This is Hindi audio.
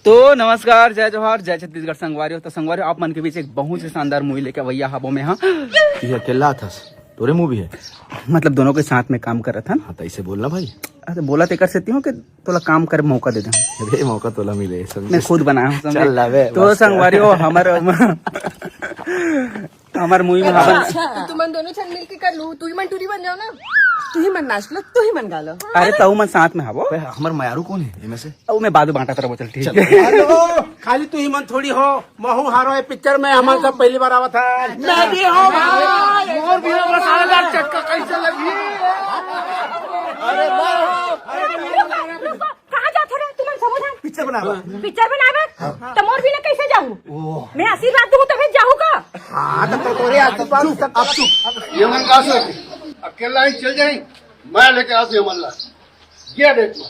तो नमस्कार, जय जोहार, जय छत्तीसगढ़ संगवारी हो। तो संगवारी आप मन के बीच एक बहुत ही शानदार मूवी लेके भैया हबो में। हाँ, ये अकेला था तोरे मूवी है, मतलब दोनों के साथ में काम कर रहा था। हाँ तो ऐसे बोलना भाई। अरे बोला तो कर सकती हूँ कि तोला काम करे मौका दे दूं। अरे मौका तोला मिले मैं खुद बनाया हूँ, समझे? चल लावे, तो बस संगवारी हो हमार मूवी में अच्छा, तू मन दोनों छन मिल के कर लू। तू ही मन टूरी बन जाओ ना, तू ही मन नाच लो, तू ही मन गा लो। अरे तऊ मन साथ में हबो। हमार मयारू कौन है इनमें से? अब मैं बाद में बांटा तरह चल ठीक है। हेलो, खाली तू ही मन थोड़ी हो। महू हारो है पिक्चर में, हमारे सब पहली बार आवा था। मैं भी हूँ भाई। मोर भी हो, मसालेदार चटका कैसे लगी? अरे कहाँ जाते रहे तुम समझा? पिक्चर बना पिक्चर बनावे तो मोर भी ना कैसे जाऊँ? मैं आशीर्वाद दूँ तो फिर जाऊँ का? हाँ तो तोरे आशीर्वाद अब चुप। ये मन का अकेला ही चल जाए, मैं लेके आती हूँ मल्ला। क्या देख लो।